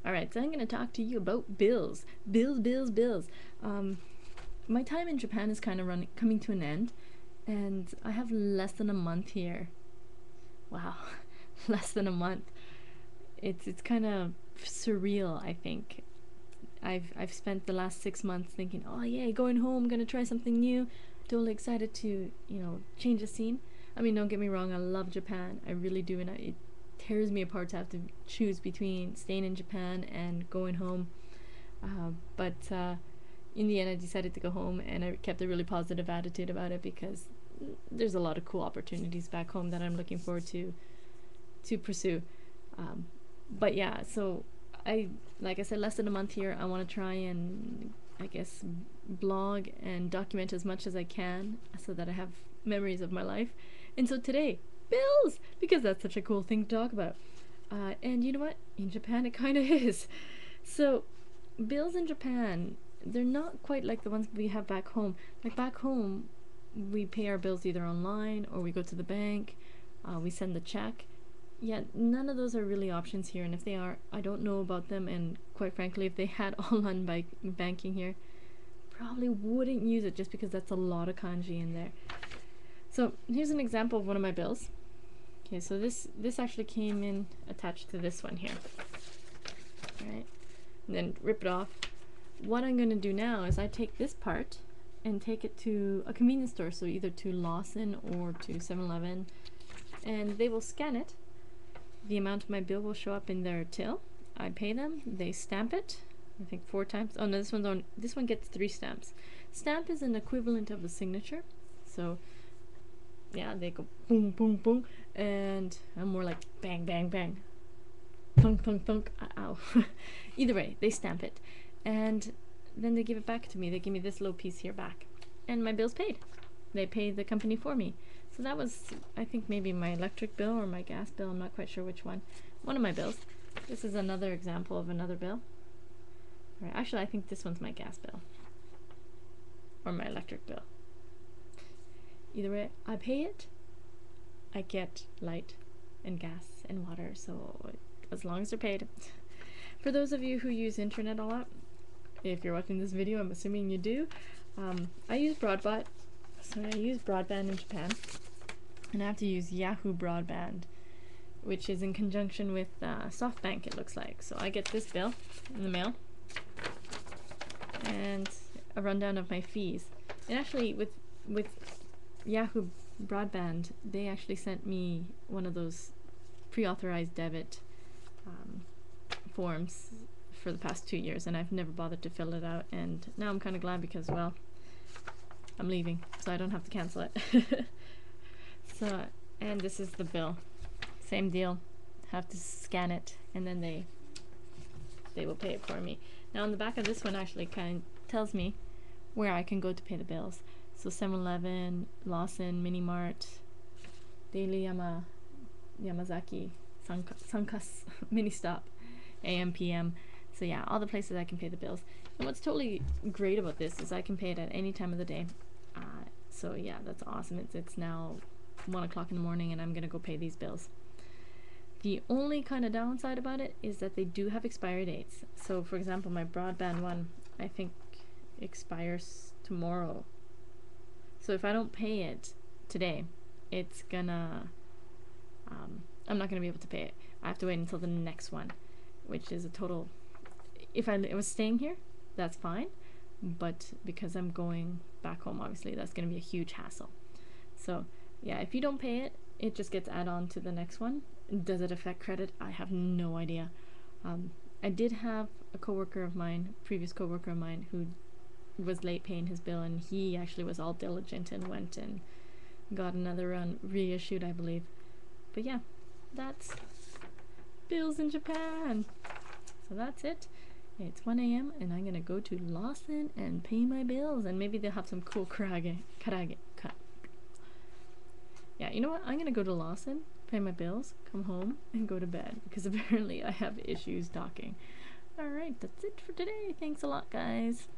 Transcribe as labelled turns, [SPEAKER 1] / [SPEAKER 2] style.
[SPEAKER 1] Alright, so I'm going to talk to you about bills. Bills. My time in Japan is kind of coming to an end, and I have less than a month here. Wow, less than a month. It's kind of surreal, I think. I've spent the last 6 months thinking, oh yeah, going home, gonna try something new. Totally excited to, change the scene. I mean, don't get me wrong, I love Japan. I really do, and it tears me apart to have to choose between staying in Japan and going home. But in the end, I decided to go home, and I kept a really positive attitude about it because there's a lot of cool opportunities back home that I'm looking forward to pursue. But yeah, so like I said, less than a month here. I want to try and, I guess, blog and document as much as I can so that I have memories of my life. And so today, bills, because that's such a cool thing to talk about. And you know what? In Japan, it kind of is. So, bills in Japan, they're not quite like the ones we have back home. Like back home, we pay our bills either online or we go to the bank, we send the check. Yeah, none of those are really options here, and if they are, I don't know about them, and quite frankly, if they had online banking here, probably wouldn't use it just because that's a lot of kanji in there. So here's an example of one of my bills. Okay, so this actually came in attached to this one here. Alright, and then rip it off. What I'm going to do now is I take this part and take it to a convenience store, so either to Lawson or to 7-Eleven, and they will scan it. The amount of my bill will show up in their till. I pay them, they stamp it, I think 4 times. Oh no, this one gets 3 stamps. Stamp is an equivalent of a signature. So yeah, they go boom, boom, boom, and I'm more like bang, bang, bang. Thunk, thunk, thunk, ow. Either way, they stamp it. And then they give it back to me. They give me this little piece here back. And my bill's paid. They pay the company for me. So that was, I think, maybe my electric bill or my gas bill. I'm not quite sure which one. One of my bills. This is another example of another bill. Right, actually, I think this one's my gas bill. Or my electric bill. Either way, I pay it. I get light and gas and water. So as long as they're paid. For those of you who use internet a lot, if you're watching this video, I'm assuming you do. I use broadband. So I use broadband in Japan, and I have to use Yahoo broadband, which is in conjunction with SoftBank, it looks like. So I get this bill in the mail and a rundown of my fees. And actually with Yahoo broadband, they actually sent me one of those pre-authorized debit forms for the past 2 years, and I've never bothered to fill it out, and now I'm kind of glad because, well, I'm leaving, so I don't have to cancel it. So, and this is the bill. Same deal. Have to scan it, and then they will pay it for me. Now on the back of this one actually kind of tells me where I can go to pay the bills. So 7-Eleven, Lawson, Mini Mart, Daily Yamazaki, Sankas, Mini Stop, AM, PM. So yeah, all the places I can pay the bills. And what's totally great about this is I can pay it at any time of the day. So yeah, that's awesome. It's now 1 o'clock in the morning and I'm gonna go pay these bills. The only kind of downside about it is that they do have expiry dates. So for example, my broadband one, I think expires tomorrow. So if I don't pay it today, it's gonna, I'm not gonna be able to pay it. I have to wait until the next one, which is a total, if I was staying here, that's fine, but because I'm going back home, obviously that's going to be a huge hassle. So yeah, if you don't pay it, it just gets added on to the next one. Does it affect credit? I have no idea. I did have a coworker of mine, previous coworker of mine, who was late paying his bill, and he actually was all diligent and went and got another run reissued, I believe. But yeah, that's bills in Japan. So that's it. It's 1 a.m. and I'm gonna go to Lawson and pay my bills, and maybe they'll have some cool karage. Yeah, you know what? I'm gonna go to Lawson, pay my bills, come home, and go to bed because apparently I have issues talking. Alright, that's it for today. Thanks a lot, guys.